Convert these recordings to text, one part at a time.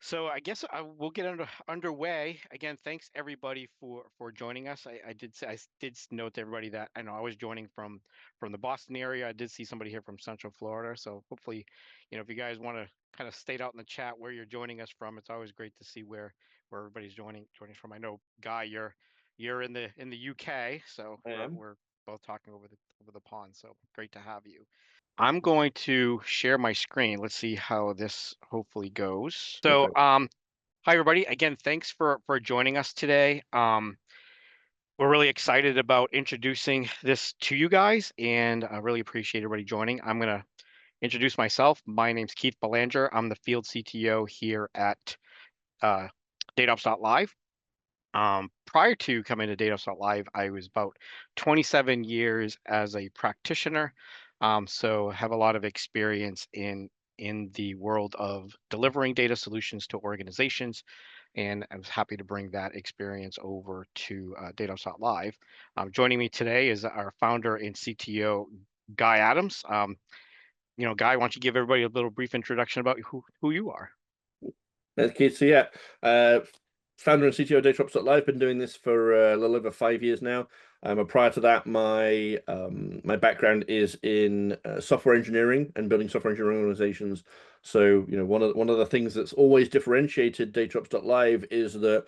So I guess we'll get underway. Again, thanks everybody for joining us. I did note to everybody that I know I was joining from the Boston area. I did see somebody here from Central Florida. So hopefully, if you guys want to kind of state out in the chat where you're joining us from, it's always great to see where everybody's joining from. I know Guy, you're in the UK, so I am. we're both talking over the pond. So great to have you. I'm going to share my screen. Let's see how this hopefully goes. Go So, for it. hi everybody. Again, thanks for joining us today. We're really excited about introducing this to you guys, and I really appreciate everybody joining. I'm gonna introduce myself. My name's Keith Belanger. I'm the field CTO here at uh, DataOps.live. Prior to coming to DataOps.live, I was about 27 years as a practitioner, so have a lot of experience in the world of delivering data solutions to organizations, and I was happy to bring that experience over to DataOps.live. Joining me today is our founder and CTO, Guy Adams. Guy, why don't you give everybody a little brief introduction about who you are? Okay, so yeah, uh, founder and CTO of DataOps.live, been doing this for a little over 5 years now. Prior to that, my background is in software engineering and building software engineering organizations. So, one of the things that's always differentiated DataOps.live is that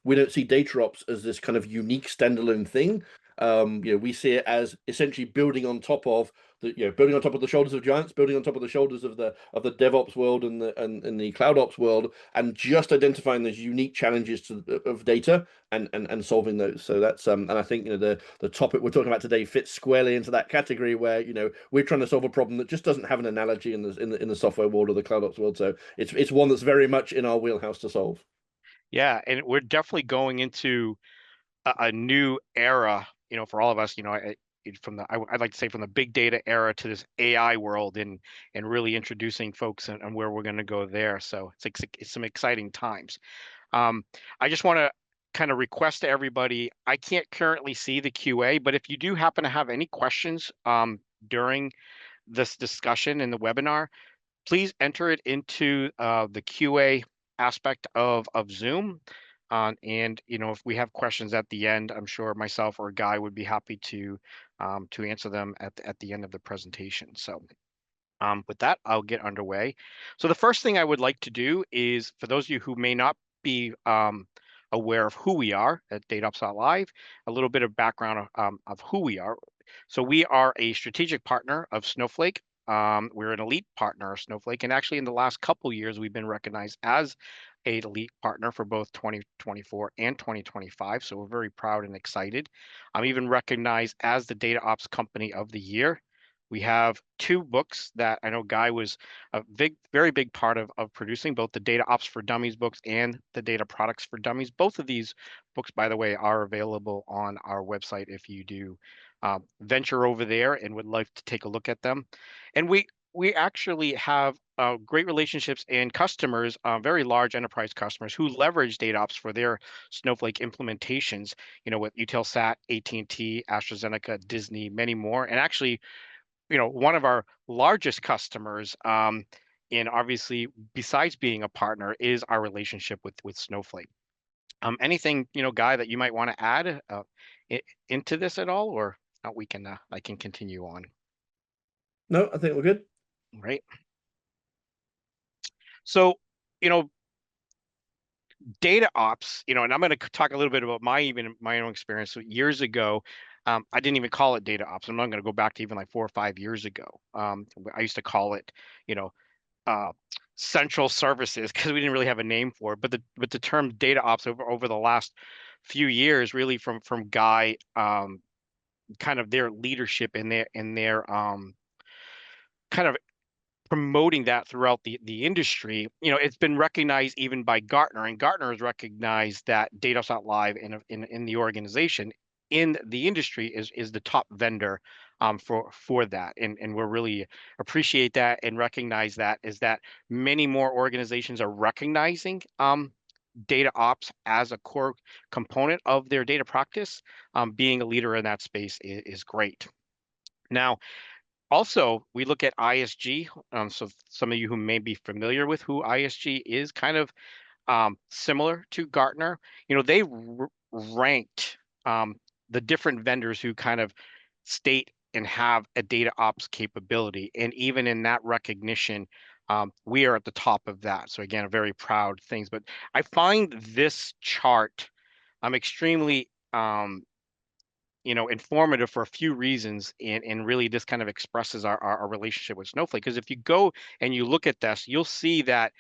we don't see DataOps as this kind of unique standalone thing. We see it as essentially building on top of building on top of the shoulders of giants, building on top of the shoulders of the DevOps world and the cloud ops world, and just identifying those unique challenges of data and solving those. So that's and I think the topic we're talking about today fits squarely into that category where we're trying to solve a problem that just doesn't have an analogy in the software world or the cloud ops world. So it's one that's very much in our wheelhouse to solve. Yeah, and we're definitely going into a new era, for all of us, I'd like to say from the big data era to this AI world and really introducing folks and where we're going to go there. So it's some exciting times. I just want to kind of request to everybody, I can't currently see the QA, but if you do happen to have any questions during this discussion in the webinar, please enter it into the QA aspect of Zoom. And if we have questions at the end, I'm sure myself or Guy would be happy to answer them at the end of the presentation. So with that, I'll get underway. So the first thing I would like to do is, for those of you who may not be aware of who we are at DataOps.live, a little bit of background of who we are. So we are a strategic partner of Snowflake. We're an elite partner of Snowflake, and actually in the last couple years, we've been recognized as a elite partner for both 2024 and 2025. So we're very proud and excited. I'm even recognized as the Data Ops Company of the Year. We have two books that I know Guy was a very big part of producing, both the Data Ops for Dummies books and the Data Products for Dummies. Both of these books, by the way, are available on our website if you do venture over there and would like to take a look at them. And we actually have great relationships and customers, very large enterprise customers who leverage DataOps for their Snowflake implementations, with Eutelsat, AT&T, AstraZeneca, Disney, many more. And actually, one of our largest customers, and obviously besides being a partner, is our relationship with Snowflake. Anything, Guy, that you might want to add into this at all, or we can I can continue on. No, I think we're good. Right. So, you know, data ops, and I'm going to talk a little bit about my own experience. So years ago, I didn't even call it data ops. I'm not going to go back to even like 4 or 5 years ago. I used to call it, you know, uh, central services because we didn't really have a name for it. But the term data ops over the last few years, really from Guy, kind of their leadership and their kind of promoting that throughout the industry, it's been recognized even by Gartner, and Gartner has recognized that DataOps.live in the organization, in the industry, is the top vendor for that, and we're really appreciate that and recognize that is that many more organizations are recognizing data ops as a core component of their data practice. Being a leader in that space is great. Now, Also, we look at ISG. So some of you who may be familiar with who ISG is, kind of similar to Gartner. They ranked the different vendors who kind of state and have a data ops capability. And even in that recognition, we are at the top of that. So again, a very proud things. But I find this chart extremely informative for a few reasons, and really this kind of expresses our relationship with Snowflake. Because if you go and you look at this, you'll see that,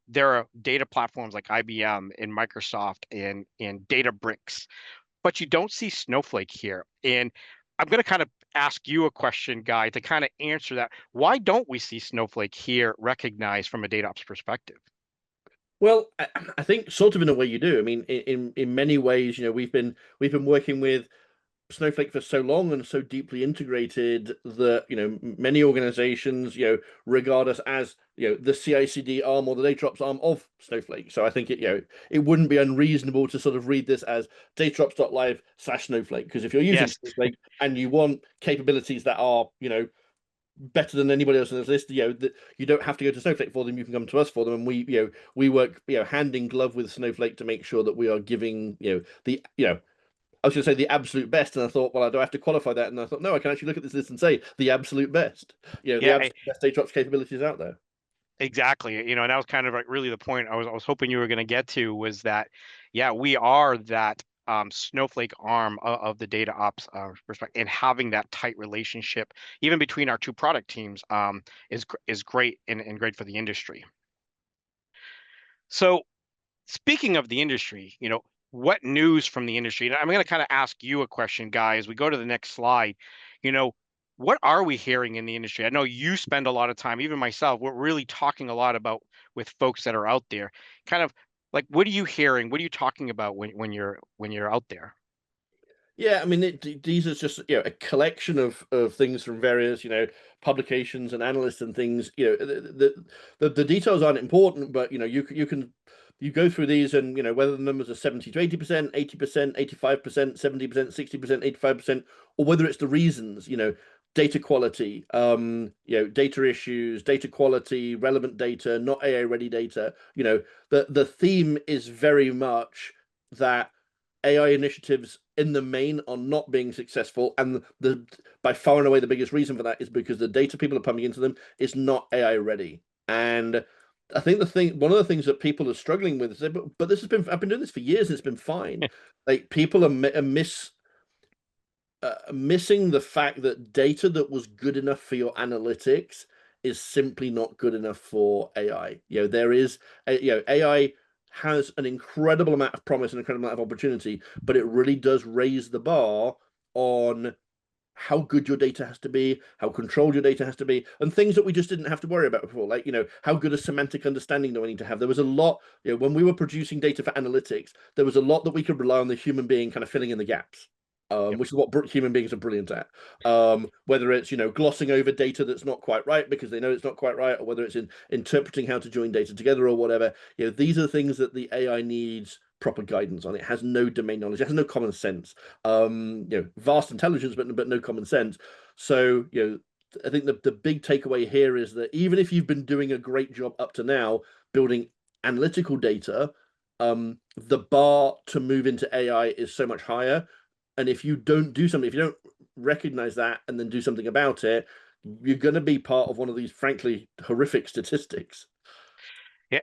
there are data platforms like IBM and Microsoft and Databricks, but you don't see Snowflake here. And I'm going to kind of ask you a question, Guy, to kind of answer that. Why don't we see Snowflake here recognized from a data ops perspective? Well, I think sort of in a way you do. I mean, in many ways, we've been working with Snowflake for so long and so deeply integrated that many organizations regard us as the CI/CD arm or the DataOps arm of Snowflake. So I think it wouldn't be unreasonable to sort of read this as DataOps.live/Snowflake, because if you're using Yes, Snowflake and you want capabilities that are better than anybody else on this list, that you don't have to go to Snowflake for them, you can come to us for them, and we work hand in glove with Snowflake to make sure that we are giving the I was going to say the absolute best, and I thought, well, I don't have to qualify that, and I thought, no, I can actually look at this list and say the absolute best. The yeah, absolute best DataOps capabilities out there. exactly. And that was kind of like really the point I was hoping you were going to get to, was that, yeah, we are that Snowflake arm of the data ops perspective, and having that tight relationship even between our two product teams is great, and great for the industry. So speaking of the industry, what news from the industry? And I'm going to kind of ask you a question, guys. As we go to the next slide, you know, what are we hearing in the industry? I know you spend a lot of time, even myself, we're really talking a lot about with folks that are out there. Kind of like, what are you hearing? What are you talking about when you're out there? Yeah, I mean, these are just a collection of things from various publications and analysts and things. The details aren't important, but you go through these, and whether the numbers are 70 to 80%, 80%, 85%, 70%, 60%, 85%, or whether it's the reasons, data quality, data issues, data quality, relevant data, not AI ready data. The theme is very much that AI initiatives in the main are not being successful, and the by far and away the biggest reason for that is because the data people are pumping into them is not AI ready. And I think one of the things that people are struggling with is, but this has been I've been doing this for years and it's been fine. Like people are missing the fact that data that was good enough for your analytics is simply not good enough for AI. There is AI has an incredible amount of promise and incredible amount of opportunity, but it really does raise the bar on how good your data has to be, how controlled your data has to be, and things that we just didn't have to worry about before. Like, how good a semantic understanding do I need to have? There was a lot, when we were producing data for analytics, there was a lot that we could rely on the human being kind of filling in the gaps. Yep. Which is what human beings are brilliant at. Whether it's glossing over data that's not quite right because they know it's not quite right, or whether it's in interpreting how to join data together or whatever. These are the things that the AI needs proper guidance on. It has no domain knowledge. It has no common sense. Vast intelligence, but no common sense. So I think the big takeaway here is that even if you've been doing a great job up to now building analytical data, the bar to move into AI is so much higher. And if you don't do something, if you don't recognize that and then do something about it, you're going to be part of one of these, frankly, horrific statistics. Yeah,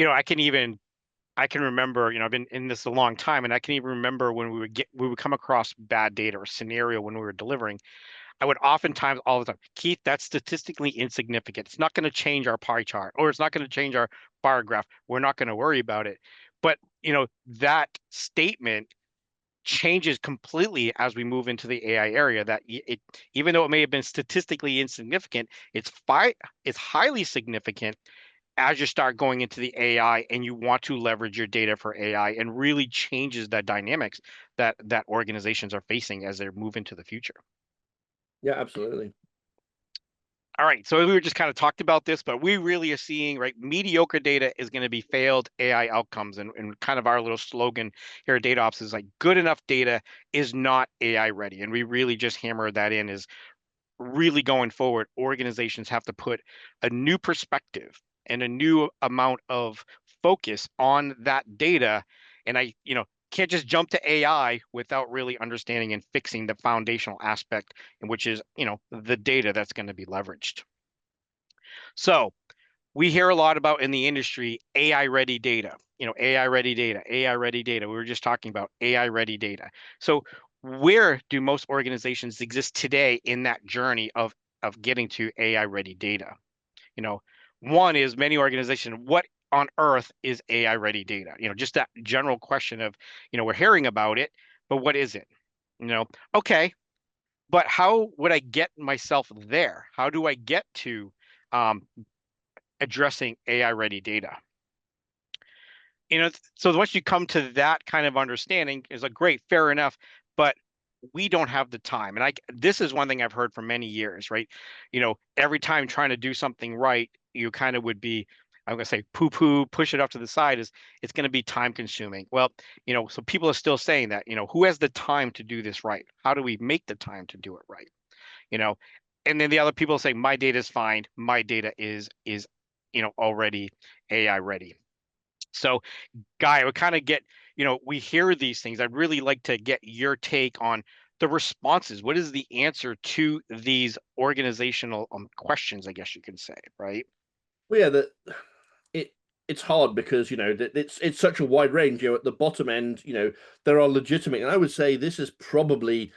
I can remember, I've been in this a long time, and I can even remember when we would come across bad data or scenario when we were delivering. I would oftentimes all the time, Keith, that's statistically insignificant. It's not going to change our pie chart, or it's not going to change our bar graph. We're not going to worry about it. But, that statement changes completely as we move into the AI area, that even though it may have been statistically insignificant, it's highly significant as you start going into the AI and you want to leverage your data for AI, and really changes that dynamics that organizations are facing as they move into the future. Yeah, absolutely. All right, so we were just kind of talked about this, but we really are seeing, right, mediocre data is going to be failed AI outcomes, and kind of our little slogan here at DataOps is like, good enough data is not AI ready, and we really just hammer that in. Is really going forward, organizations have to put a new perspective and a new amount of focus on that data. And can't just jump to AI without really understanding and fixing the foundational aspect, in which is, the data that's going to be leveraged. So we hear a lot about in the industry AI ready data, AI ready data, AI ready data. We were just talking about AI ready data. So where do most organizations exist today in that journey of getting to AI ready data? You know, One is many organizations, what on earth is AI ready data? Just that general question of, we're hearing about it, but what is it? Okay, but how would I get myself there? How do I get to um, addressing AI ready data? So once you come to that kind of understanding, is like, great, fair enough, but we don't have the time. And this is one thing I've heard for many years, right? Every time trying to do something right, you kind of would be, I'm gonna say, poo-poo, push it off to the side, is it's gonna be time consuming. Well, so people are still saying that, who has the time to do this right? How do we make the time to do it right? You know, and then the other people say, my data is fine, my data is already AI ready. So, Guy, I would kind of get, we hear these things. I'd really like to get your take on the responses. What is the answer to these organizational questions, I guess you can say, right? Well, yeah, it it's hard because it's such a wide range. At the bottom end, there are legitimate, and I would say this is probably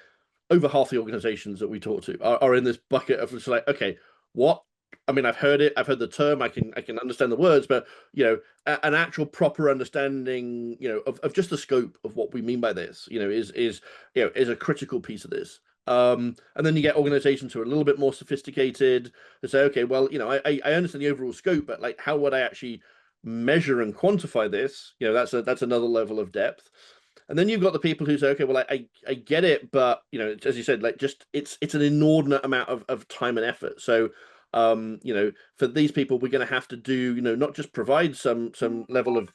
over half the organizations that we talk to are in this bucket of just like, okay, what? I mean, I've heard it, I've heard the term, I can understand the words, but an actual proper understanding, of just the scope of what we mean by this, is a critical piece of this. And then you get organizations who are a little bit more sophisticated to say, okay, well, I understand the overall scope, but like, how would I actually measure and quantify this? That's another level of depth. And then you've got the people who say, okay, well, I get it, but as you said, like, just it's an inordinate amount of time and effort. So, for these people, we're going to have to do, not just provide some level of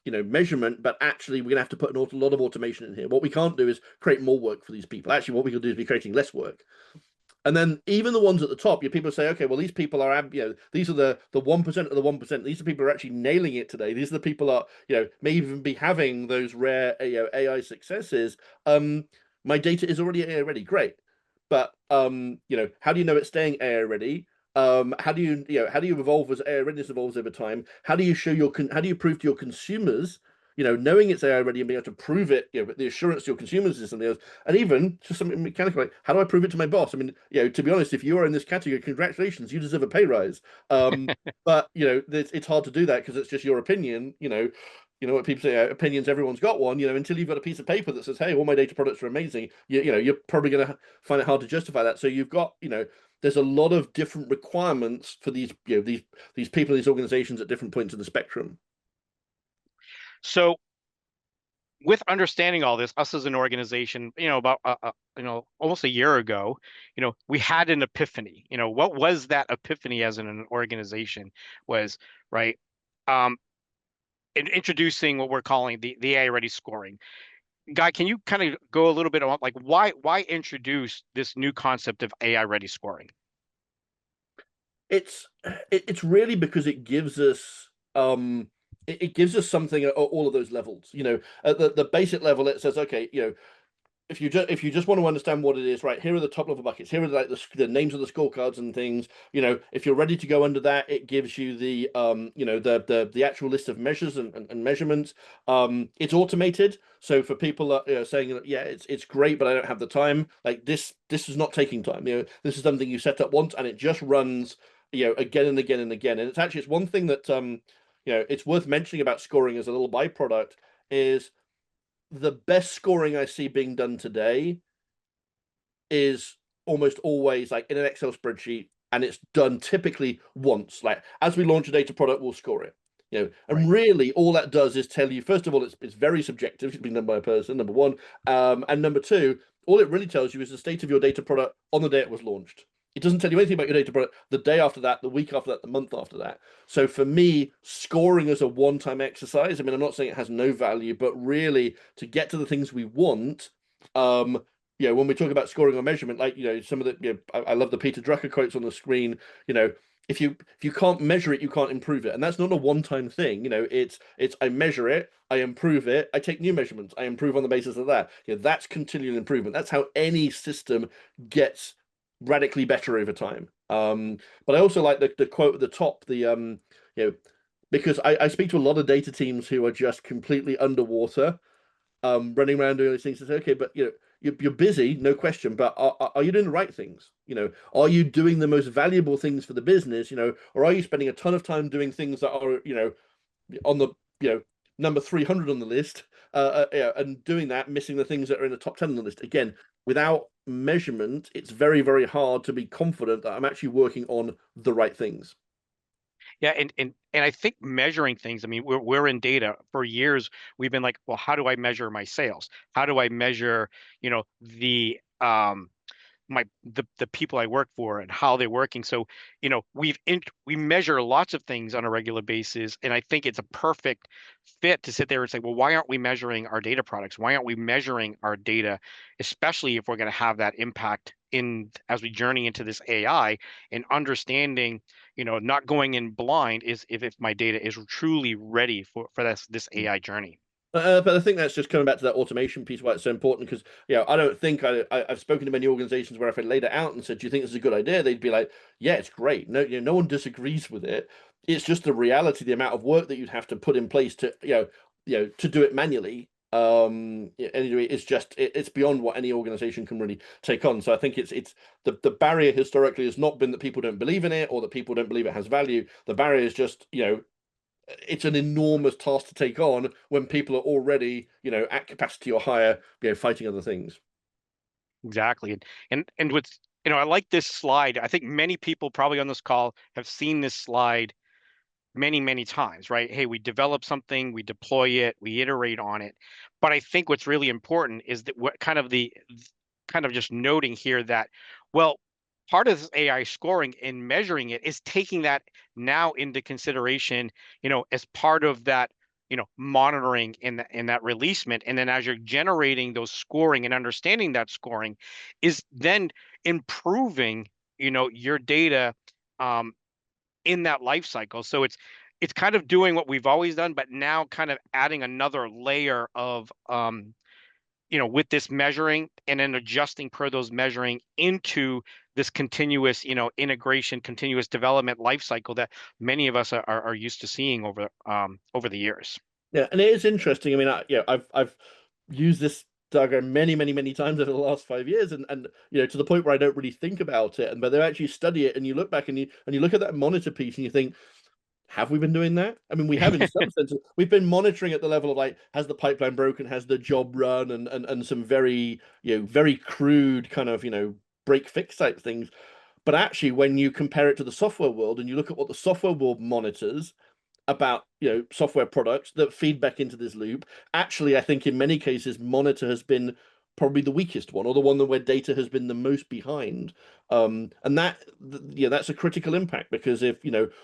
measurement, but actually we're going to have to put a lot of automation in here. What we can't do is create more work for these people. Actually, what we can do is be creating less work. And then even the ones at the top, people say, okay, well, these people are, these are the 1% of the 1%. These are people who are actually nailing it today. These are the people that may even be having those rare AI successes. My data is already AI ready. Great. But how do you know it's staying AI ready? How do you evolve as AI readiness evolves over time? How do you how do you prove to your consumers, knowing it's AI ready and being able to prove it, but the assurance to your consumers is something else. And even just something mechanical, like, how do I prove it to my boss? I mean, to be honest, if you are in this category, congratulations, you deserve a pay rise. But it's hard to do that because it's just your opinion. What people say, opinions, everyone's got one. Until you've got a piece of paper that says, "Hey, all my data products are amazing," you're probably going to find it hard to justify that. So you've got, there's a lot of different requirements for these, these people, these organizations at different points of the spectrum. So with understanding all this, us as an organization, about almost a year ago, we had an epiphany. What was that epiphany as an organization was, right? In introducing what we're calling the AI ready scoring. Guy, can you kind of go a little bit on, like, why introduce this new concept of AI ready scoring? It's really because it gives us it gives us something at all of those levels. At the basic level, it says, okay, if you just want to understand what it is, right, here are the top level buckets. Here are like the names of the scorecards and things. If you're ready to go under that, it gives you the the actual list of measures and measurements. It's automated, so for people that saying that, yeah, it's great, but I don't have the time. Like, this is not taking time. This is something you set up once and it just runs again and again and again. And it's one thing that it's worth mentioning about scoring as a little byproduct is the best scoring I see being done today is almost always like in an Excel spreadsheet, and it's done typically once. Like, as we launch a data product, we'll score it. And Right. really all that does is tell you, first of all, it's very subjective. It's been done by a person, number one. And number two, all it really tells you is the state of your data product on the day it was launched. It doesn't tell you anything about your data product the day after that, the week after that, the month after that. So for me, scoring as a one-time exercise, I mean, I'm not saying it has no value, but really to get to the things we want, when we talk about scoring or measurement, like, some of the, I love the Peter Drucker quotes on the screen. you know, if you can't measure it, you can't improve it. And that's not a one-time thing. It's I measure it, I improve it, I take new measurements, I improve on the basis of that. That's continual improvement. That's how any system gets radically better over time. But I also like the quote at the top, you know, because I speak to a lot of data teams who are just completely underwater, running around doing these things. To say, okay, but you're busy, no question, but are you doing the right things? Are you doing the most valuable things for the business? Or are you spending a ton of time doing things that are, on the, number 300 on the list, and doing that, missing the things that are in the top 10 on the list. Again, without measurement, it's very, very hard to be confident that I'm actually working on the right things. Yeah, and I think measuring things, I mean, we're in data for years. We've been like, well, how do I measure my sales? How do I measure, the the people I work for and how they're working. So, we measure lots of things on a regular basis, and I think it's a perfect fit to sit there and say, well, why aren't we measuring our data products? Why aren't we measuring our data, especially if we're going to have that impact in as we journey into this AI and understanding, not going in blind is if my data is truly ready for this AI journey. But I think that's just coming back to that automation piece, why it's so important. Because I don't think I've spoken to many organizations where if I laid it out and said, "Do you think this is a good idea?" They'd be like, "Yeah, it's great." No, no one disagrees with it. It's just the reality, the amount of work that you'd have to put in place to to do it manually. Anyway, it's beyond what any organization can really take on. So I think it's the barrier historically has not been that people don't believe in it or that people don't believe it has value. The barrier is just it's an enormous task to take on when people are already, at capacity or higher, fighting other things. Exactly. And what's, I like this slide. I think many people probably on this call have seen this slide many, many times, right? Hey, we develop something, we deploy it, we iterate on it. But I think what's really important is that what kind of just noting here that, well, part of this AI scoring and measuring it is taking that now into consideration, as part of that, monitoring in that releasement. And then as you're generating those scoring and understanding that scoring is then improving, your data um, in that life cycle. So it's kind of doing what we've always done, but now kind of adding another layer of with this measuring and then adjusting per those measuring into this continuous, integration, continuous development life cycle that many of us are used to seeing over the years. Yeah, and it is interesting. I mean, I've used this diagram many, many, many times over the last 5 years, and to the point where I don't really think about it. And but they actually study it, and you look back and you look at that monitor piece, and you think, have we been doing that? I mean, we have in some sense. We've been monitoring at the level of like, has the pipeline broken? Has the job run? And some very, very crude kind of, break fix type things. But actually, when you compare it to the software world and you look at what the software world monitors about, software products that feed back into this loop, actually, I think in many cases, monitor has been probably the weakest one, or the one where data has been the most behind. And that's a critical impact, because if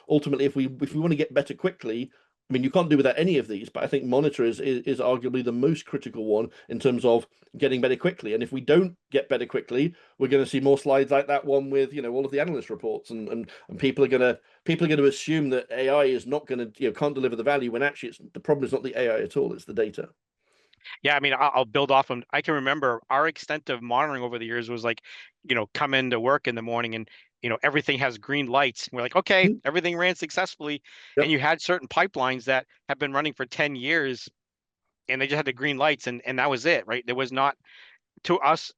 ultimately if we want to get better quickly, I mean, you can't do without any of these, but I think monitor is arguably the most critical one in terms of getting better quickly. And if we don't get better quickly, we're going to see more slides like that one with all of the analyst reports, and people are going to assume that AI is not going to can't deliver the value, when actually the problem is not the AI at all, it's the data. Yeah, I mean, I'll build off them. I can remember our extent of monitoring over the years was like, come into work in the morning and, everything has green lights. We're like, okay, Mhm. everything ran successfully. And Yep. you had certain pipelines that have been running for 10 years and they just had the green lights and that was it, right? There was not to us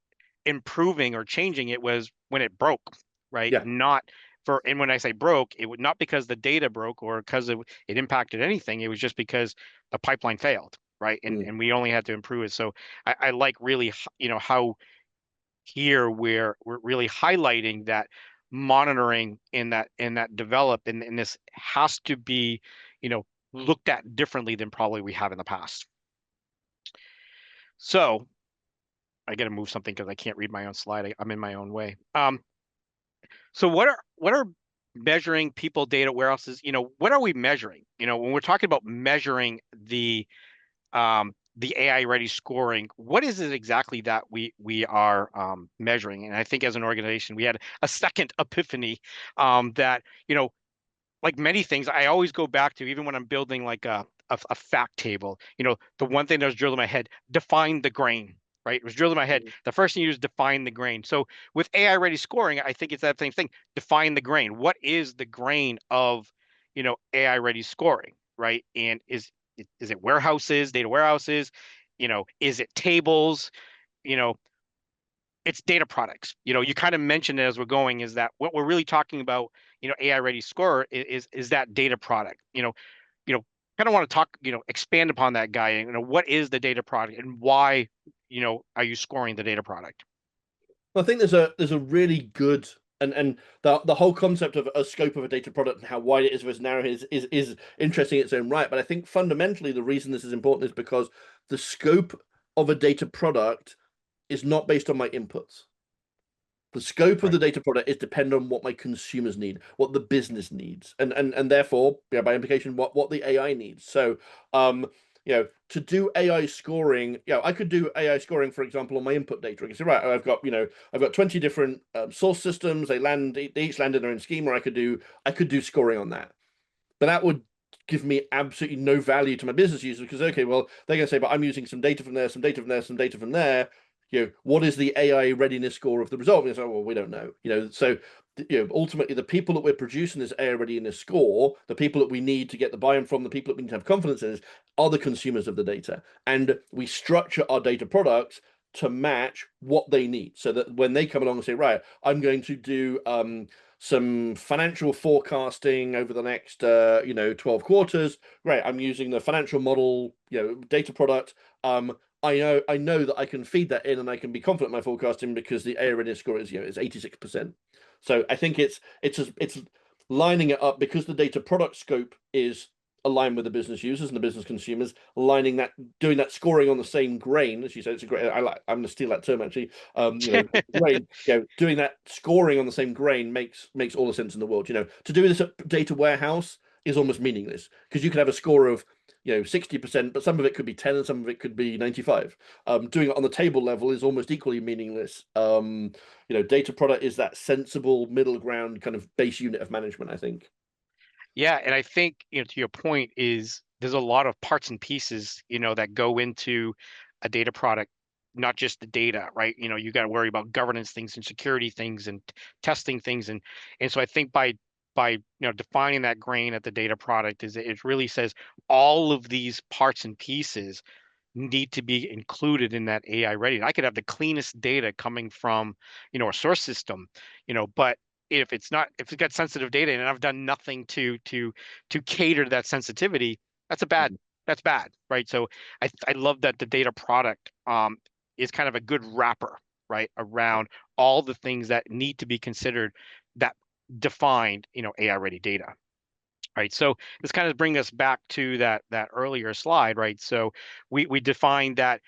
improving or changing it was when it broke, right? Yeah. Not for, and when I say broke, it would not because the data broke or because it impacted anything. It was just because the pipeline failed, right? And Mm. and we only had to improve it. So I like really, how here we're really highlighting that monitoring in that develop and this has to be, looked at differently than probably we have in the past. So I got to move something because I can't read my own slide. I'm in my own way. So what are measuring people data warehouses? What are we measuring? When we're talking about measuring the the AI ready scoring, what is it exactly that we are measuring? And I think as an organization, we had a second epiphany that, like many things, I always go back to, even when I'm building like a fact table, the one thing that was drilled in my head, define the grain, right? It was drilled in my head. The first thing you do is define the grain. So with AI ready scoring, I think it's that same thing. Define the grain. What is the grain of, AI ready scoring, right? And is it warehouses, data warehouses? Is it tables? You know, it's data products. You kind of mentioned it as we're going, is that what we're really talking about, AI ready score is that data product. You know, kind of want to talk, expand upon that guy. What is the data product and why, are you scoring the data product? Well, I think there's a really good and the whole concept of a scope of a data product and how wide it is versus narrow is interesting in its own right. But I think fundamentally the reason this is important is because the scope of a data product is not based on my inputs. The scope of Right. the data product is dependent on what my consumers need, what the business needs, and therefore, by implication, what the AI needs. So, to do AI scoring, I could do AI scoring, for example, on my input data. I can say, right, I've got 20 different source systems. They each land in their own schema. I could do scoring on that, but that would give me absolutely no value to my business users because okay, well, they're going to say, but I'm using some data from there, some data from there, some data from there. What is the AI readiness score of the result? And it's like, well, we don't know. So ultimately, the people that we're producing this AI readiness score, the people that we need to get the buy-in from, the people that we need to have confidence in, are the consumers of the data, and we structure our data products to match what they need, so that when they come along and say, right, I'm going to do some financial forecasting over the next 12 quarters. Great. I'm using the financial model, data product. I know that I can feed that in and I can be confident in my forecasting because the AI readiness score is 86%. So I think it's lining it up because the data product scope is aligned with the business users and the business consumers, doing that scoring on the same grain, as you said. It's a great. I'm going to steal that term actually. Grain. Doing that scoring on the same grain makes all the sense in the world. To do this at data warehouse is almost meaningless because you can have a score of 60%, but some of it could be 10 and some of it could be 95. Doing it on the table level is almost equally meaningless. Data product is that sensible middle ground kind of base unit of management, I think. Yeah, and I think, to your point, is there's a lot of parts and pieces, that go into a data product, not just the data, right? You got to worry about governance things and security things and testing things, and so I think by defining that grain at the data product, is it really says all of these parts and pieces need to be included in that AI ready. And I could have the cleanest data coming from, a source system, but if it's got sensitive data and I've done nothing to cater to that sensitivity, that's a bad, Mhm. that's bad, right? So I love that the data product is kind of a good wrapper, right, around all the things that need to be considered that defined, AI ready data. Right. So this kind of brings us back to that earlier slide, right? So we defined that,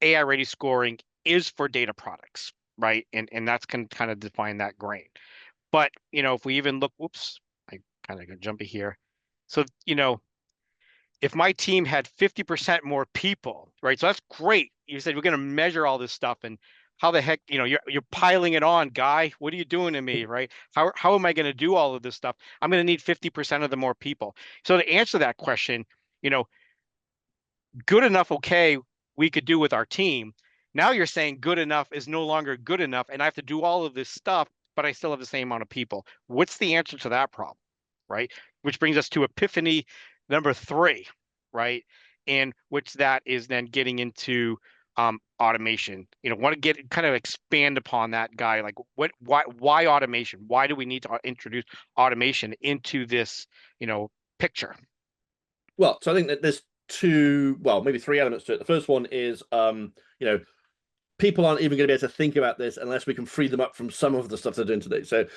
AI ready scoring is for data products, right? And that's can kind of define that grain. But, if we even look, whoops, I kind of got jumpy here. So, if my team had 50% more people, right? So that's great. You said we're going to measure all this stuff, and how the heck, you're piling it on, guy. What are you doing to me, right? How am I going to do all of this stuff? I'm going to need 50% of the more people. So to answer that question, you know, good enough, okay, we could do with our team. Now you're saying good enough is no longer good enough, and I have to do all of this stuff, but I still have the same amount of people. What's the answer to that problem, right? Which brings us to epiphany number 3, right? And which that is then getting into automation. Want to get kind of expand upon that guy, like why automation? Why do we need to introduce automation into this, picture? Well, so I think that there's maybe three elements to it. The first one is, people aren't even going to be able to think about this unless we can free them up from some of the stuff they're doing today. So,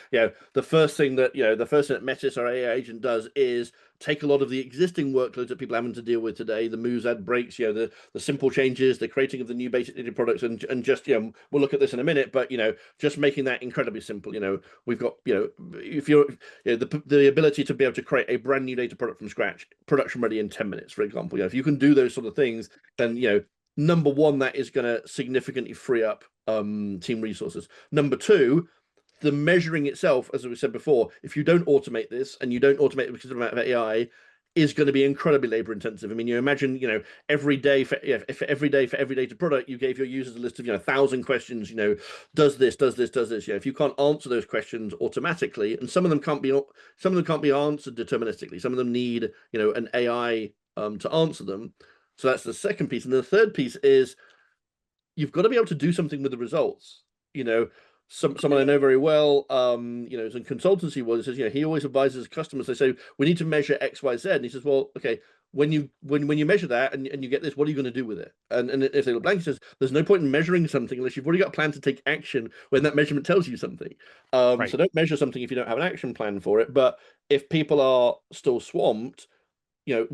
the first thing that, the first thing that Metis, our AI agent, does is take a lot of the existing workloads that people are having to deal with today, the moves, add breaks, the simple changes, the creating of the new basic data products, and just, we'll look at this in a minute, but, just making that incredibly simple. We've got, if you're, the ability to be able to create a brand new data product from scratch, production ready in 10 minutes, for example. If you can do those sort of things, then, number one, that is going to significantly free up team resources. Number two, the measuring itself, as we said before, if you don't automate this and you don't automate it because of the amount of AI, is going to be incredibly labor intensive. I mean, you imagine, every day if every day for every data product, you gave your users a list of, 1,000 questions, does this, does this, does this. If you can't answer those questions automatically, and some of them can't be answered deterministically. Some of them need, an AI to answer them. So that's the second piece. And the third piece is you've got to be able to do something with the results. Someone I know very well, is in consultancy world, says, he always advises customers. They say, we need to measure X, Y, Z. And he says, well, okay, when you measure that and you get this, what are you going to do with it? And if they look blank, he says, there's no point in measuring something unless you've already got a plan to take action when that measurement tells you something. Right. So don't measure something if you don't have an action plan for it. But if people are still swamped,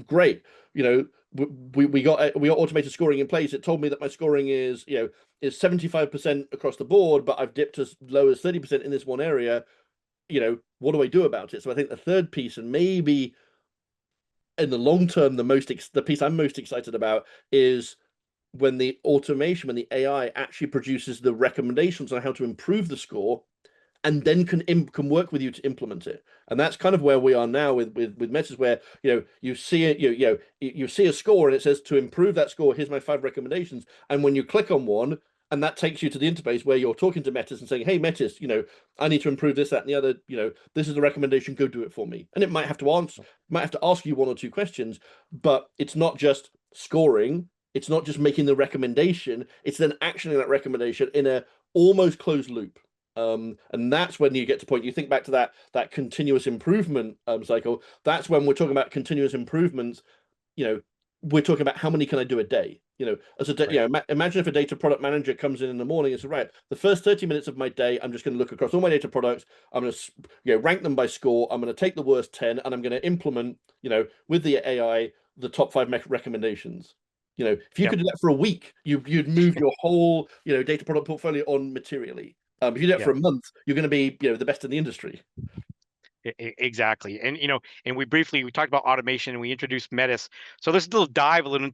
great. We got automated scoring in place. It told me that my scoring is 75% across the board, but I've dipped as low as 30% in this one area. What do I do about it? So I think the third piece, and maybe in the long term, the piece I'm most excited about, is when the AI actually produces the recommendations on how to improve the score, and then can work with you to implement it. And that's kind of where we are now with Metis, where you see it, you see a score and it says, to improve that score, here's my 5 recommendations. And when you click on one, and that takes you to the interface where you're talking to Metis and saying, hey Metis, I need to improve this, that, and the other, this is the recommendation, go do it for me. And it might have to ask you 1 or 2 questions, but it's not just scoring, it's not just making the recommendation, it's then actioning that recommendation in a almost closed loop. And that's when you get to point, you think back to that continuous improvement cycle. That's when we're talking about continuous improvements. We're talking about how many can I do a day? As a day, Right. imagine if a data product manager comes in the morning and says, right, the first 30 minutes of my day, I'm just going to look across all my data products. I'm going to rank them by score. I'm going to take the worst 10 and I'm going to implement, with the AI, the top 5 recommendations. If you Yep. could do that for a week, you'd move your whole, data product portfolio on materially. If you do it for Yep. a month, you're going to be, the best in the industry. Exactly. And and we talked about automation and we introduced Metis. So let's still dive a little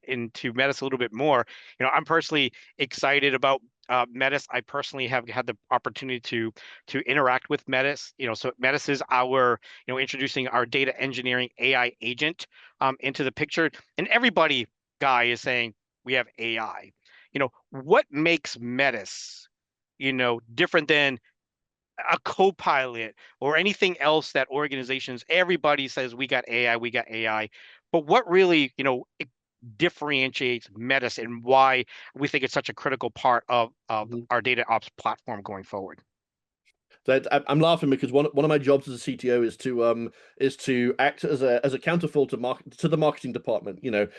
into Metis a little bit more. I'm personally excited about Metis. I personally have had the opportunity to interact with Metis. So Metis is our, introducing our data engineering AI agent into the picture. And everybody, Guy, is saying we have AI. What makes Metis, different than a co-pilot or anything else that organizations, everybody says we got AI, we got AI. But what really, it differentiates Metis and why we think it's such a critical part of Mhm. our data ops platform going forward? So I'm laughing because one of my jobs as a CTO is to act as a counterfoil to the marketing department. Yep.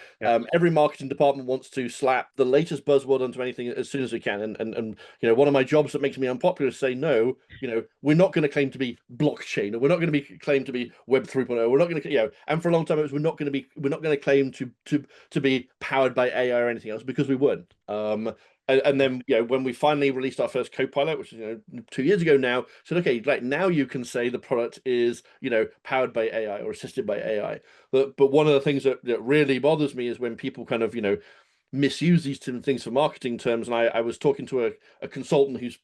Every marketing department wants to slap the latest buzzword onto anything as soon as we can. And one of my jobs that makes me unpopular is say no. We're not going to claim to be blockchain, or we're not going to be claimed to be Web 3.0. We're not going to, and for a long time it was we're not going to claim to be powered by AI or anything else, because we weren't. And Yep. then, when we finally released our first Copilot, which is 2 years ago now, said, okay, like now you can say the product is powered by AI or assisted by AI. But one of the things that really bothers me is when people kind of misuse these things for marketing terms. And I was talking to a consultant who's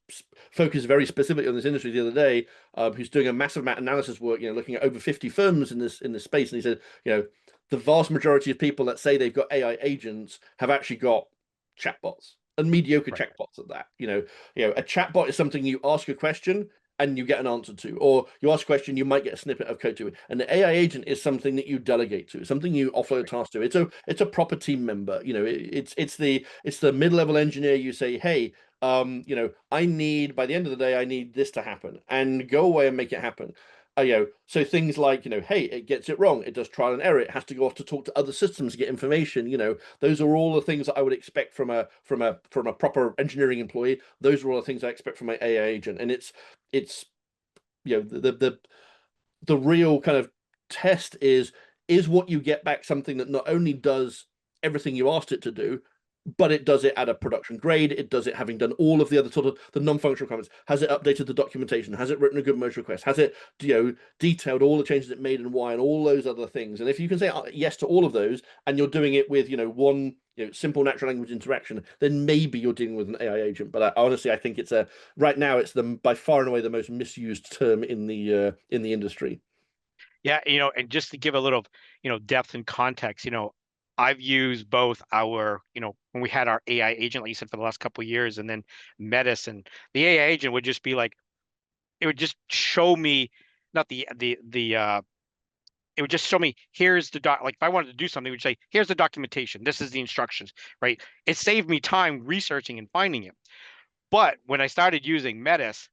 focused very specifically on this industry the other day, who's doing a massive amount of analysis work, looking at over 50 firms in this space, and he said, the vast majority of people that say they've got AI agents have actually got chatbots, and mediocre Right. chatbots at that. A chatbot is something you ask a question and you get an answer to, or you ask a question, you might get a snippet of code to. And the AI agent is something that you delegate to, something you offload a Right. task to. It's a proper team member. It's the mid-level engineer. You say, hey, I need, by the end of the day, I need this to happen, and go away and make it happen. So things like, hey, it gets it wrong, it does trial and error, it has to go off to talk to other systems to get information. Those are all the things that I would expect from a proper engineering employee. Those are all the things I expect from my AI agent. And it's the real kind of test is what you get back something that not only does everything you asked it to do, but it does it at a production grade. It does it having done all of the other sort of the non-functional requirements. Has it updated the documentation? Has it written a good merge request? Has it detailed all the changes it made and why and all those other things? And if you can say yes to all of those, and you're doing it with one simple natural language interaction, then maybe you're dealing with an AI agent. But honestly, I think it's right now it's the by far and away the most misused term in the industry. Yeah, and just to give a little, depth and context, I've used both our, when we had our AI agent, like you said, for the last couple of years, and then Metis, and the AI agent would just be like, it would just show me, not it would just show me, here's the like if I wanted to do something, it would say, here's the documentation, this is the instructions, right? It saved me time researching and finding it. But when I started using Metis,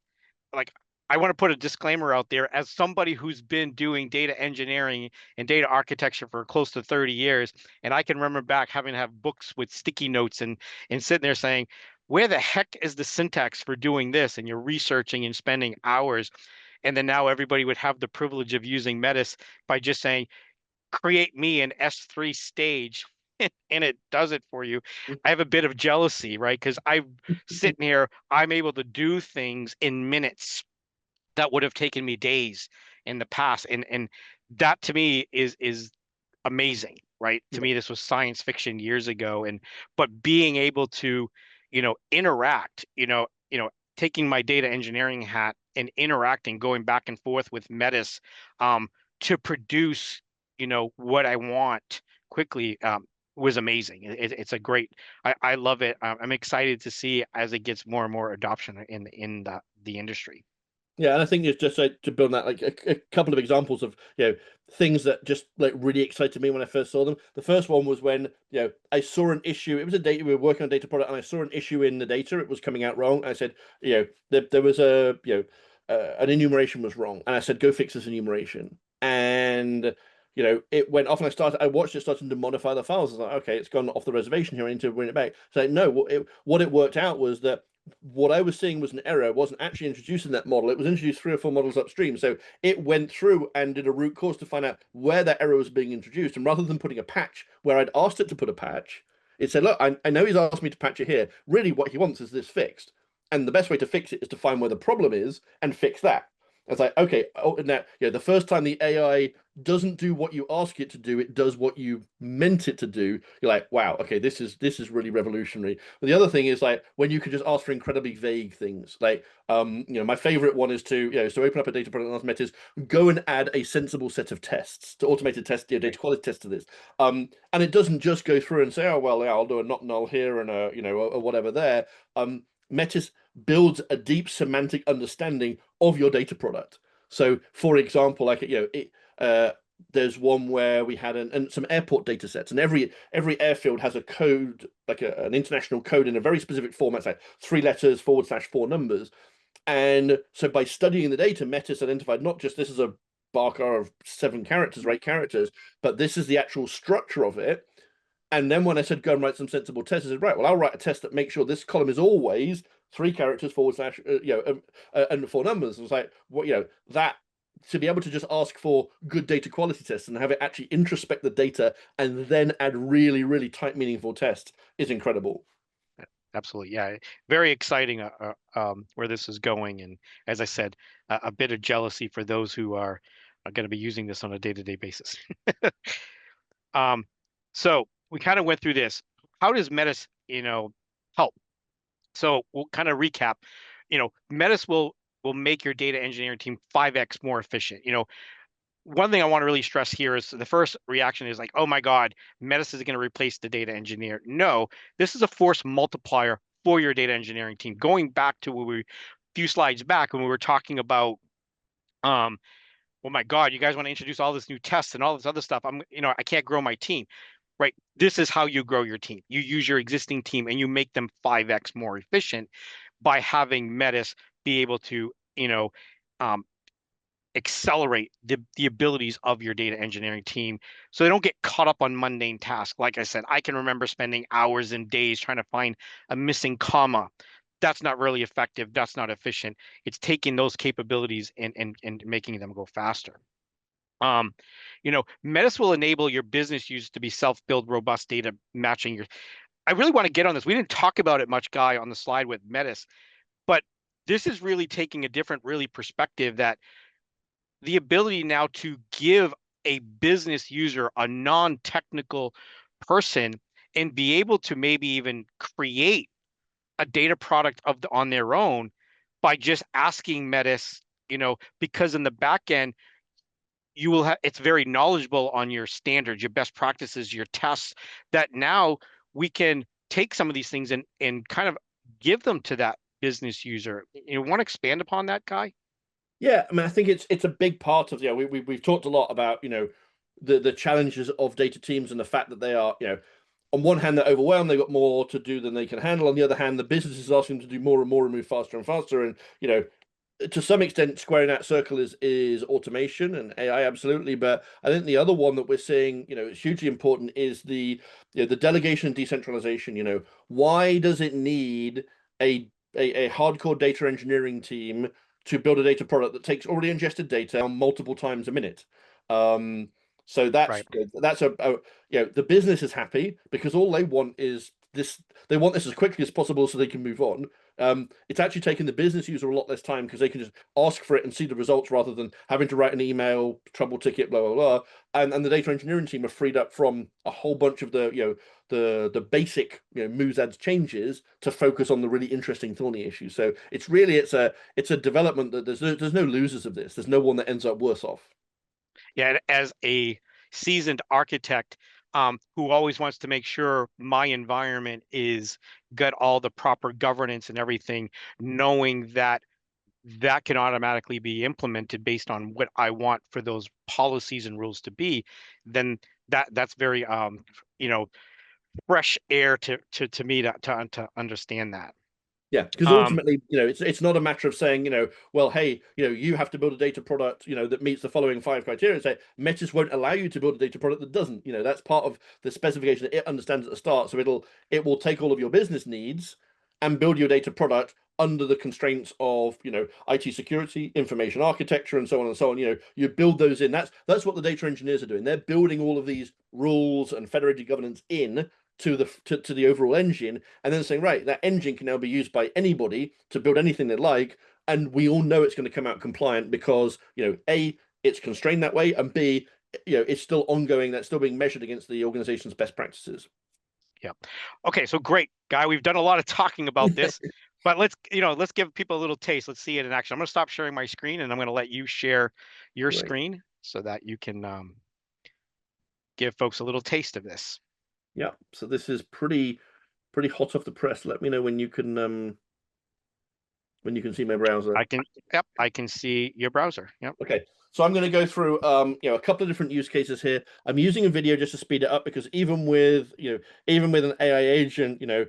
like I want to put a disclaimer out there as somebody who's been doing data engineering and data architecture for close to 30 years, and I can remember back having to have books with sticky notes and sitting there saying, where the heck is the syntax for doing this? And you're researching and spending hours. And then now everybody would have the privilege of using Metis by just saying, create me an S3 stage, and it does it for you. I have a bit of jealousy, right? Because I'm sitting here, I'm able to do things in minutes that would have taken me days in the past. And that to me is amazing, right? To me, this was science fiction years ago. But being able to, interact, taking my data engineering hat and interacting, going back and forth with Metis, to produce, what I want quickly, was amazing. It's a great, I love it. I'm excited to see as it gets more and more adoption in the industry. Yeah, and I think it's just to build that like a couple of examples of things that just like really excited me when I first saw them. The first one was when I saw an issue. It was a data we were working on a data product, and I saw an issue in the data. It was coming out wrong. I said, there was an enumeration was wrong, and I said go fix this enumeration. And it went off, and I watched it starting to modify the files. I was like, okay, it's gone off the reservation here. I need to bring it back. So no, what it worked out was that what I was seeing was an error. It wasn't actually introduced in that model. It was introduced 3 or 4 models upstream. So it went through and did a root cause to find out where that error was being introduced. And rather than putting a patch where I'd asked it to put a patch, it said, look, I know he's asked me to patch it here. Really, what he wants is this fixed. And the best way to fix it is to find where the problem is and fix that. It's like, okay, now, the first time the AI doesn't do what you ask it to do, it does what you meant it to do. You're like, wow, okay, this is really revolutionary. But the other thing is like when you can just ask for incredibly vague things. Like, my favorite one is to open up a data product and ask Metis, go and add a sensible set of tests to automated test, data quality test to this. And it doesn't just go through and say, oh well, yeah, I'll do a not null here and a whatever there. Metis builds a deep semantic understanding of your data product. So, for example, like there's one where we had some airport data sets, and every airfield has a code, like an international code in a very specific format, like 3 letters / 4 numbers. And so, by studying the data, Metis identified not just this is a barker of 7 characters or 8 characters, but this is the actual structure of it. And then when I said go and write some sensible tests, I said, right, well, I'll write a test that makes sure this column is always 3 characters / and 4 numbers. And it's like, what, that to be able to just ask for good data quality tests and have it actually introspect the data and then add really, really tight, meaningful tests is incredible. Absolutely. Yeah. Very exciting where this is going. And as I said, a bit of jealousy for those who are going to be using this on a day-to-day basis. Um, so we kind of went through this. How does Metis, help? So we'll kind of recap. Metis will make your data engineering team 5x more efficient. One thing I want to really stress here is the first reaction is like, oh my God, Metis is going to replace the data engineer. No, this is a force multiplier for your data engineering team. Going back to a few slides back when we were talking about, oh my God, you guys want to introduce all this new tests and all this other stuff. I can't grow my team, right? This is how you grow your team. You use your existing team and you make them 5x more efficient by having Metis be able to, um, accelerate the abilities of your data engineering team so they don't get caught up on mundane tasks. Like I said, I can remember spending hours and days trying to find a missing comma. That's not really effective. That's not efficient. It's taking those capabilities and making them go faster. Um, Metis will enable your business users to be self-build robust data matching your. I really want to get on this. We didn't talk about it much, Guy, on the slide with Metis, but this is really taking a different, really perspective that the ability now to give a business user, a non-technical person, and be able to maybe even create a data product on their own by just asking Metis, because in the back end, you will have it's very knowledgeable on your standards, your best practices, your tests, that now we can take some of these things and kind of give them to that business user. You want to expand upon that, Guy? Yeah, I mean, I think it's a big part of, we've talked a lot about, the challenges of data teams and the fact that they are, on one hand, they're overwhelmed, they've got more to do than they can handle. On the other hand, the business is asking them to do more and more and move faster and faster. And, to some extent, squaring that circle is automation and AI, absolutely. But I think the other one that we're seeing, is hugely important is the delegation and decentralization. Why does it need a hardcore data engineering team to build a data product that takes already ingested data multiple times a minute? So Right. that's the business is happy because all they want is this. They want this as quickly as possible so they can move on. It's actually taking the business user a lot less time because they can just ask for it and see the results rather than having to write an email, trouble ticket, blah blah blah. And the data engineering team are freed up from a whole bunch of the basic moves, adds, changes to focus on the really interesting thorny issues. So it's a development that there's no losers of this. There's no one that ends up worse off. Yeah, as a seasoned architect, who always wants to make sure my environment is got all the proper governance and everything, knowing that that can automatically be implemented based on what I want for those policies and rules to be, then that's very you know fresh air to me to understand that. Yeah, because Um, ultimately, it's not a matter of saying, well, hey, you have to build a data product, that meets the following 5 criteria. And say Metis won't allow you to build a data product that doesn't. That's part of the specification that it understands at the start. So it will take all of your business needs and build your data product under the constraints of, IT security, information architecture, and so on and so on. You build those in. That's what the data engineers are doing. They're building all of these rules and federated governance in to the overall engine, and then saying, right, that engine can now be used by anybody to build anything they like, and we all know it's going to come out compliant because A, it's constrained that way, and B, it's still ongoing, that's still being measured against the organization's best practices. yeah. Okay, so great, Guy. We've done a lot of talking about this, but let's give people a little taste. Let's see it in action. I'm going to stop sharing my screen, and I'm going to let you share your Great. screen so that you can give folks a little taste of this. Yeah, so this is pretty hot off the press. Let me know when you can see my browser. Yep, I can see your browser. Yep. Okay, so I'm going to go through a couple of different use cases here. I'm using a video just to speed it up because even with an AI agent, there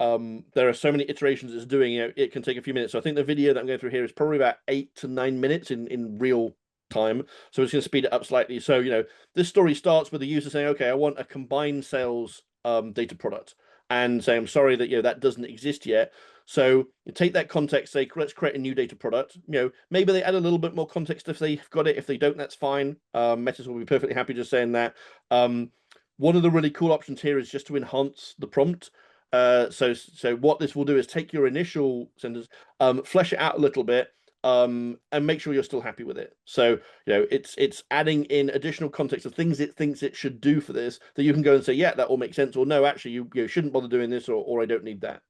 are so many iterations it's doing, it can take a few minutes. So I think the video that I'm going through here is probably about 8 to 9 minutes in real time. So it's going to speed it up slightly. So, this story starts with the user saying, okay, I want a combined sales data product, and say, I'm sorry that, that doesn't exist yet. So you take that context, say, let's create a new data product. Maybe they add a little bit more context if they've got it. If they don't, that's fine. Metis will be perfectly happy just saying that. One of the really cool options here is just to enhance the prompt. So what this will do is take your initial sentence, flesh it out a little bit, and make sure you're still happy with it. So, it's adding in additional context of things it thinks it should do for this that you can go and say, yeah, that all makes sense, or no, actually, you shouldn't bother doing this, or I don't need that.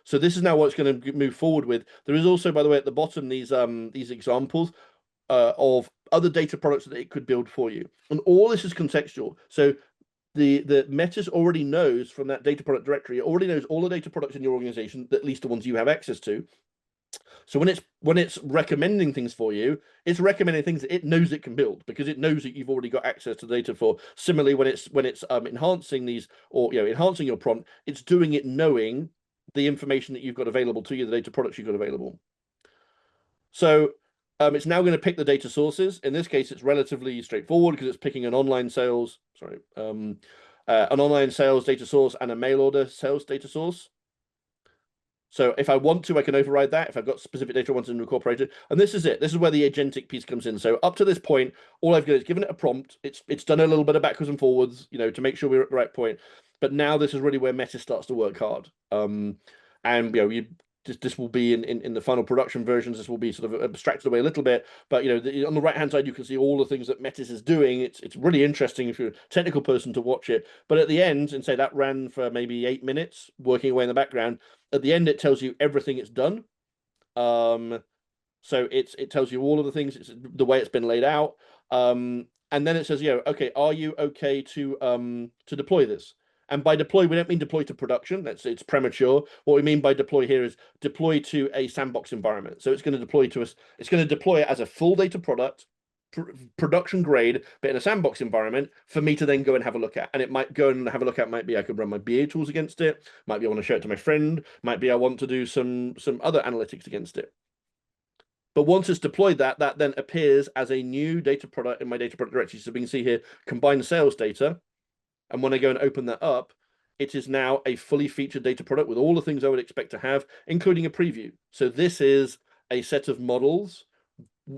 So this is now what it's going to move forward with. There is also, by the way, at the bottom, these examples of other data products that it could build for you, and all this is contextual. So the Metis already knows from that data product directory, it already knows all the data products in your organization, at least the ones you have access to. So when it's recommending things for you, it's recommending things that it knows it can build because it knows that you've already got access to the data for. Similarly, when it's enhancing these, or enhancing your prompt, it's doing it knowing the information that you've got available to you, the data products you've got available. So It's now going to pick the data sources. In this case, it's relatively straightforward because it's picking an online sales, an online sales data source and a mail order sales data source. So if I want to, I can override that if I've got specific data I want to incorporate. And this is it. This is where the agentic piece comes in. So up to this point, all I've got is given it a prompt. It's done a little bit of backwards and forwards, to make sure we're at the right point. But now this is really where Metis starts to work hard. And this will be in the final production versions. This will be sort of abstracted away a little bit. But on the right hand side, you can see all the things that Metis is doing. It's really interesting if you're a technical person to watch it. But at the end, and say that ran for maybe 8 minutes, working away in the background. At the end, it tells you everything it's done. So it tells you all of the things, it's the way it's been laid out. And then it says, okay, are you okay to deploy this? And by deploy, we don't mean deploy to production. It's premature. What we mean by deploy here is deploy to a sandbox environment. So it's going to deploy to us. It's going to deploy it as a full data product, production grade, but in a sandbox environment for me to then go and have a look at. And it might go and have a look at. Might be I could run my BA tools against it. Might be I want to show it to my friend. Might be I want to do some other analytics against it. But once it's deployed, that then appears as a new data product in my data product directory. So we can see here combine sales data. And when I go and open that up, it is now a fully featured data product with all the things I would expect to have, including a preview. So this is a set of models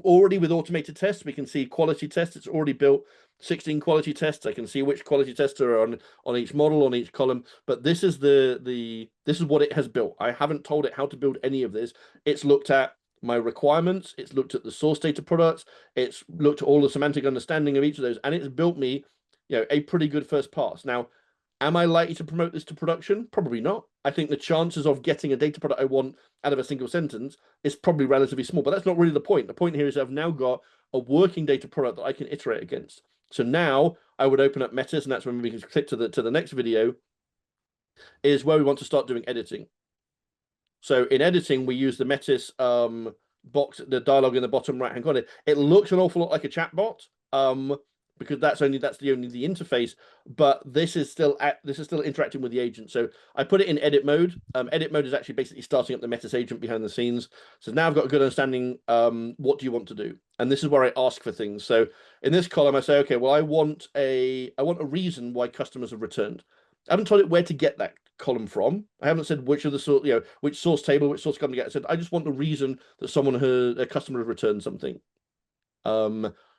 already with automated tests. We can see quality tests. It's already built 16 quality tests. I can see which quality tests are on each model, on each column. But this is this is what it has built. I haven't told it how to build any of this. It's looked at my requirements. It's looked at the source data products. It's looked at all the semantic understanding of each of those, and it's built me, a pretty good first pass. Now, am I likely to promote this to production? Probably not. I think the chances of getting a data product I want out of a single sentence is probably relatively small, but that's not really the point. The point here is I've now got a working data product that I can iterate against. So now I would open up Metis, and that's when we can click to the next video, is where we want to start doing editing. So in editing, we use the Metis box, the dialogue in the bottom right hand corner. It looks an awful lot like a chat bot. Because that's the only the interface, but this is still interacting with the agent. So I put it in edit mode. Edit mode is actually basically starting up the Metis agent behind the scenes. So now I've got a good understanding. What do you want to do? And this is where I ask for things. So in this column, I say, okay, well, I want a reason why customers have returned. I haven't told it where to get that column from. I haven't said which of the which source table, which source column to get. I said I just want the reason that a customer has returned something.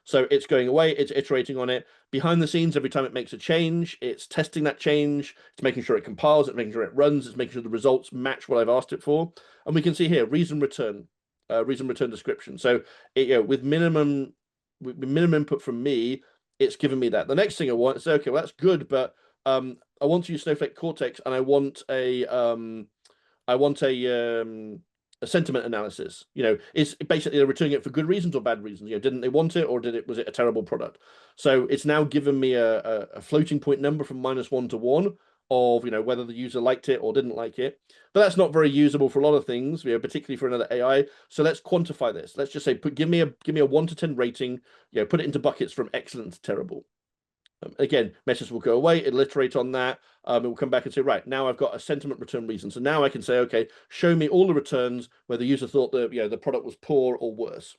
So it's going away, it's iterating on it. Behind the scenes, every time it makes a change, it's testing that change, it's making sure it compiles, it's making sure it runs, it's making sure the results match what I've asked it for. And we can see here, reason return description. So with minimum input from me, it's given me that. The next thing I want is, okay, well, that's good, but I want to use Snowflake Cortex, and I want a sentiment analysis. Is basically they're returning it for good reasons or bad reasons. Didn't they want it, or was it a terrible product? So it's now given me a floating point number from -1 to 1 of whether the user liked it or didn't like it. But that's not very usable for a lot of things, particularly for another AI. So let's quantify this. Let's just say give me a 1 to 10 rating. Put it into buckets from excellent to terrible. Again, Metis will go away, it'll iterate on that. It will come back and say, right, now I've got a sentiment return reason. So now I can say, okay, show me all the returns where the user thought that the product was poor or worse.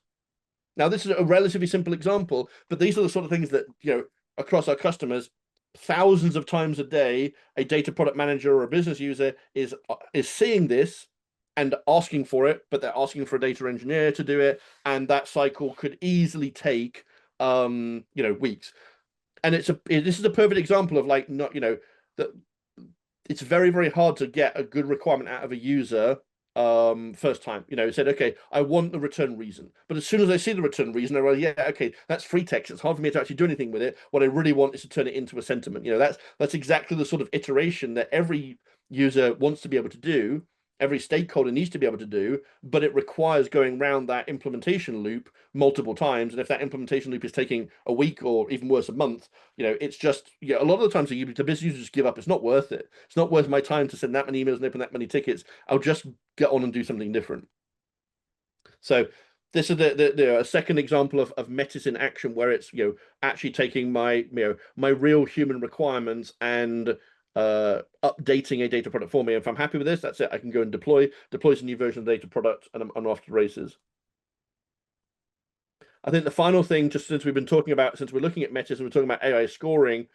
Now, this is a relatively simple example, but these are the sort of things that, across our customers, thousands of times a day, a data product manager or a business user is seeing this and asking for it, but they're asking for a data engineer to do it. And that cycle could easily take, weeks. And this is a perfect example of that it's very, very hard to get a good requirement out of a user first time. It said, okay, I want the return reason. But as soon as I see the return reason, I realize, yeah, okay, that's free text. It's hard for me to actually do anything with it. What I really want is to turn it into a sentiment. That's exactly the sort of iteration that every user wants to be able to do. Every stakeholder needs to be able to do, but it requires going around that implementation loop multiple times. And if that implementation loop is taking a week or even worse, a month, it's just, a lot of the times the business users just give up. It's not worth it. It's not worth my time to send that many emails and open that many tickets. I'll just get on and do something different. So this is a second example of Metis in action, where it's actually taking my my real human requirements and updating a data product for me. If I'm happy with this, that's it. I can go and deploy a new version of the data product, and I'm off to the races. I think the final thing, just since we've been talking about, since we're looking at Metis and we're talking about AI scoring,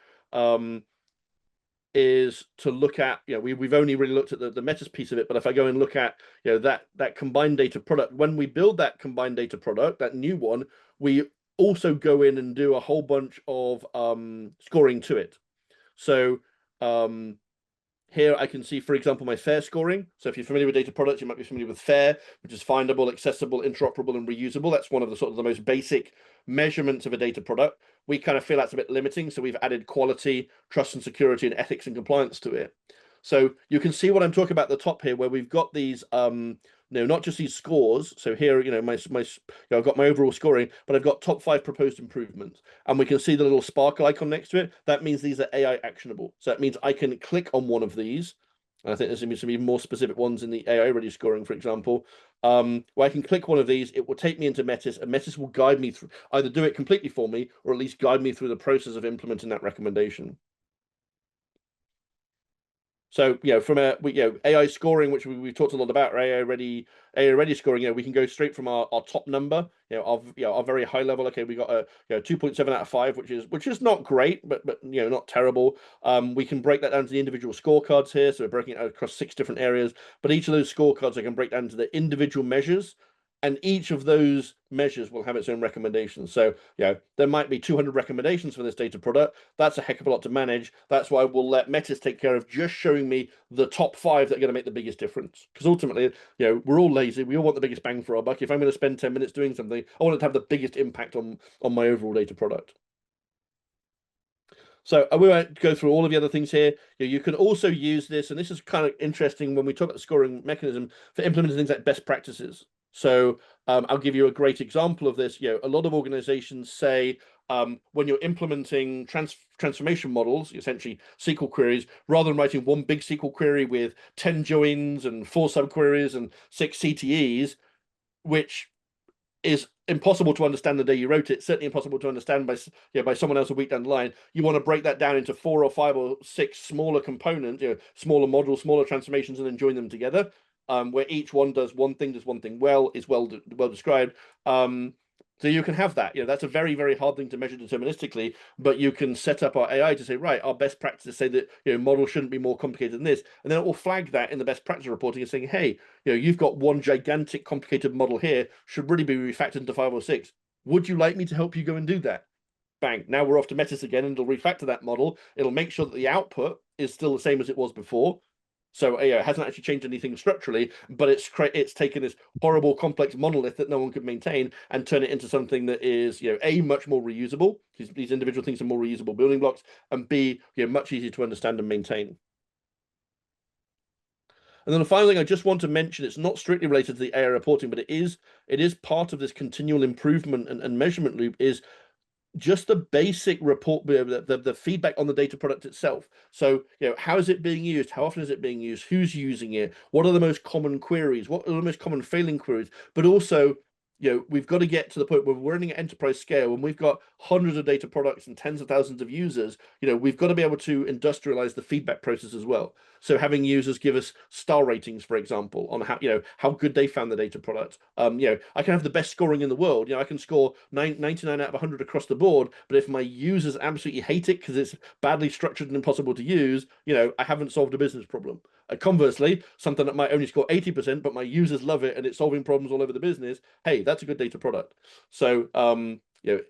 is to look at, we've only really looked at the Metis piece of it, but if I go and look at, that combined data product, when we build that combined data product, that new one, we also go in and do a whole bunch of scoring to it. So here I can see, for example, my FAIR scoring. So if you're familiar with data products, you might be familiar with FAIR, which is findable, accessible, interoperable, and reusable. That's one of the sort of the most basic measurements of a data product. We kind of feel that's a bit limiting, so we've added quality, trust and security, and ethics and compliance to it. So you can see what I'm talking about at the top here, where we've got these not just these scores. So here, I've got my overall scoring, but I've got top 5 proposed improvements. And we can see the little sparkle icon next to it. That means these are AI actionable. So that means I can click on one of these. And I think there's going to be some even more specific ones in the AI ready scoring, for example, where I can click one of these. It will take me into Metis, and Metis will guide me through, either do it completely for me, or at least guide me through the process of implementing that recommendation. So, from AI scoring, which we've talked a lot about, or AI ready scoring, we can go straight from our top number, our very high level. Okay, we got a 2.7 out of 5, which is not great, but not terrible. We can break that down to the individual scorecards here. So we're breaking it out across 6 different areas, but each of those scorecards I can break down to the individual measures. And each of those measures will have its own recommendations. So, there might be 200 recommendations for this data product. That's a heck of a lot to manage. That's why we'll let Metis take care of just showing me the top 5 that are going to make the biggest difference. Because ultimately, we're all lazy. We all want the biggest bang for our buck. If I'm going to spend 10 minutes doing something, I want it to have the biggest impact on my overall data product. So we won't go through all of the other things here. You can also use this, and this is kind of interesting when we talk about the scoring mechanism, for implementing things like best practices. So I'll give you a great example of this. A lot of organizations say when you're implementing transformation models, essentially SQL queries, rather than writing one big SQL query with 10 joins and 4 subqueries and 6 CTEs, which is impossible to understand the day you wrote it, certainly impossible to understand by someone else a week down the line. You want to break that down into 4 or 5 or 6 smaller components, smaller modules, smaller transformations, and then join them together, where each one does one thing well, is well described. So you can have that. That's a very, very hard thing to measure deterministically, but you can set up our AI to say, right, our best practices say that models shouldn't be more complicated than this, and then it will flag that in the best practice reporting and saying, hey, you've got one gigantic complicated model here, should really be refactored into 5 or 6. Would you like me to help you go and do that? Bang. Now we're off to Metis again, and it'll refactor that model. It'll make sure that the output is still the same as it was before. So it hasn't actually changed anything structurally, but it's taken this horrible complex monolith that no one could maintain and turn it into something that is A, much more reusable. These individual things are more reusable building blocks, and B, much easier to understand and maintain. And then the final thing I just want to mention, it's not strictly related to the AI reporting, but it is part of this continual improvement and measurement loop, is just the basic report, the feedback on the data product itself. So, how is it being used? How often is it being used? Who's using it? What are the most common queries? What are the most common failing queries? But also, we've got to get to the point where we're running at enterprise scale, and we've got hundreds of data products and tens of thousands of users. We've got to be able to industrialize the feedback process as well. So having users give us star ratings, for example, on how good they found the data product. I can have the best scoring in the world. I can score 99 out of 100 across the board, but if my users absolutely hate it because it's badly structured and impossible to use, I haven't solved a business problem. Conversely, something that might only score 80%, but my users love it and it's solving problems all over the business, hey, that's a good data product. So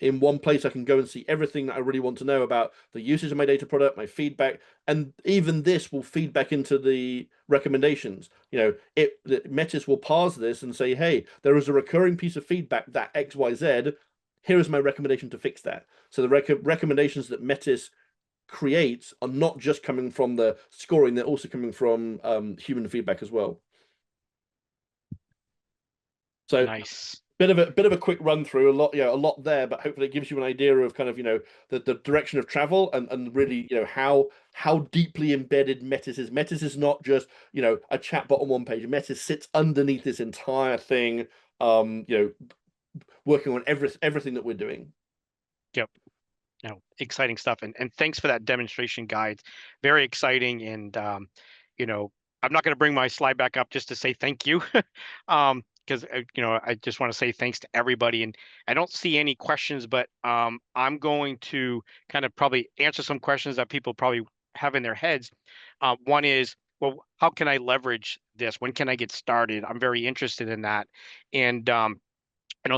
in one place I can go and see everything that I really want to know about the usage of my data product, my feedback, and even this will feed back into the recommendations. Metis will parse this and say, hey, there is a recurring piece of feedback that XYZ. Here is my recommendation to fix that. So the recommendations that Metis creates are not just coming from the scoring, they're also coming from human feedback as well. So Nice. bit of a quick run through, a lot there, but hopefully it gives you an idea of kind of the direction of travel and really how deeply embedded Metis is. Metis is not just a chatbot on one page. Metis sits underneath this entire thing, working on everything that we're doing. Yep. Exciting stuff. And thanks for that demonstration guide. Very exciting. And I'm not going to bring my slide back up just to say thank you. because I just want to say thanks to everybody, and I don't see any questions, but I'm going to kind of probably answer some questions that people probably have in their heads. One is, well, how can I leverage this? When can I get started? I'm very interested in that, and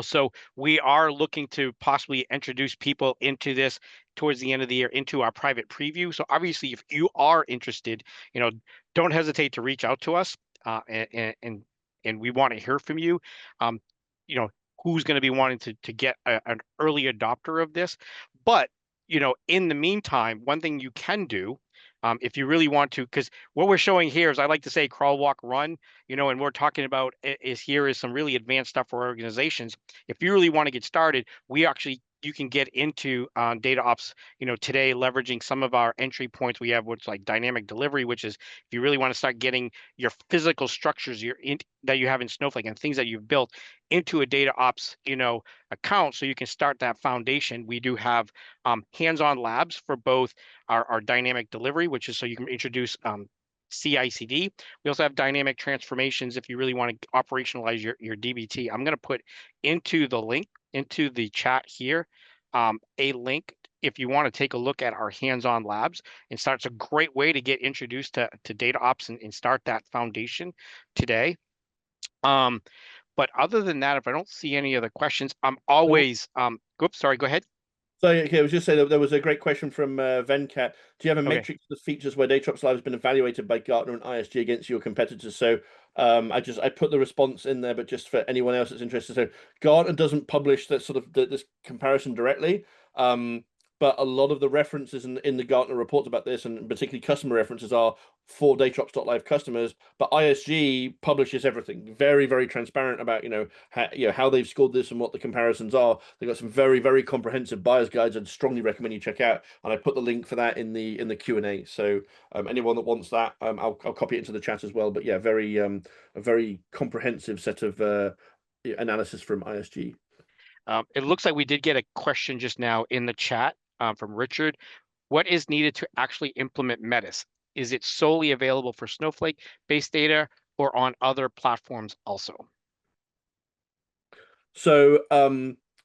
so we are looking to possibly introduce people into this towards the end of the year into our private preview. So obviously, if you are interested, don't hesitate to reach out to us, and we want to hear from you. Um, you know, who's going to be wanting to get an early adopter of this, but in the meantime, one thing you can do. If you really want to, because what we're showing here is, I like to say, crawl, walk, run, and we're talking about is some really advanced stuff for organizations. If you really want to get started, you can get into DataOps, today, leveraging some of our entry points. We have what's like dynamic delivery, which is if you really want to start getting your physical structures that you have in Snowflake and things that you've built into a DataOps, account, so you can start that foundation. We do have hands-on labs for both our dynamic delivery, which is so you can introduce CI/CD. We also have dynamic transformations if you really want to operationalize your DBT. I'm going to put into the link into the chat here a link if you want to take a look at our hands-on labs and start. It's a great way to get introduced to DataOps and start that foundation today. But other than that, if I don't see any other questions, I'm always oops, sorry, go ahead. So okay, I was just saying that there was a great question from Venkat. Do you have a Okay. matrix of the features where DataOps.live has been evaluated by Gartner and ISG against your competitors? So I put the response in there, but just for anyone else that's interested. So Gartner doesn't publish that sort of this comparison directly. But a lot of the references in the Gartner reports about this, and particularly customer references, are for DataOps.live customers. But ISG publishes everything, very, very transparent about how they've scored this and what the comparisons are. They've got some very, very comprehensive buyer's guides I'd strongly recommend you check out. And I put the link for that in the Q&A. So anyone that wants that, I'll copy it into the chat as well. But yeah, a very comprehensive set of analysis from ISG. It looks like we did get a question just now in the chat from Richard. What is needed to actually implement Metis? Is it solely available for Snowflake-based data or on other platforms also? So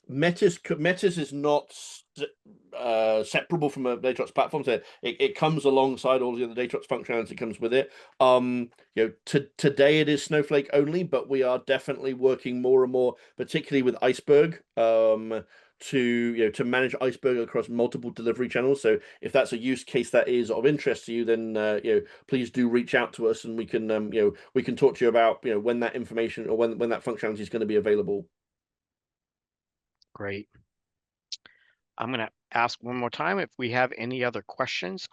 Metis is not separable from a DataOps platform. So it comes alongside all the other DataOps functionality comes with it. Today it is Snowflake only, but we are definitely working more and more, particularly with Iceberg, to manage Iceberg across multiple delivery channels. So if that's a use case that is of interest to you, then please do reach out to us, and we can talk to you about when that information or when that functionality is going to be available. Great. I'm going to ask one more time if we have any other questions.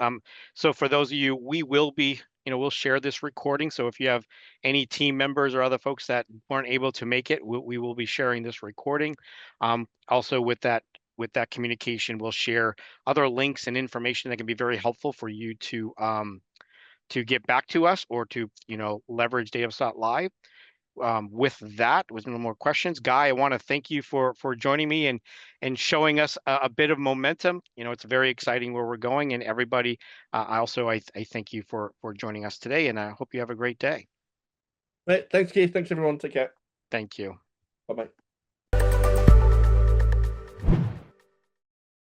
So for those of you, we will be, we'll share this recording. So if you have any team members or other folks that weren't able to make it, we will be sharing this recording. Also with that communication, we'll share other links and information that can be very helpful for you to get back to us or to, leverage DataOps.live. With that, with no more questions, Guy, I want to thank you for joining me and showing us a bit of momentum. It's very exciting where we're going, and everybody. I thank you for joining us today, and I hope you have a great day. Right, thanks, Keith. Thanks, everyone. Take care. Thank you. Bye bye.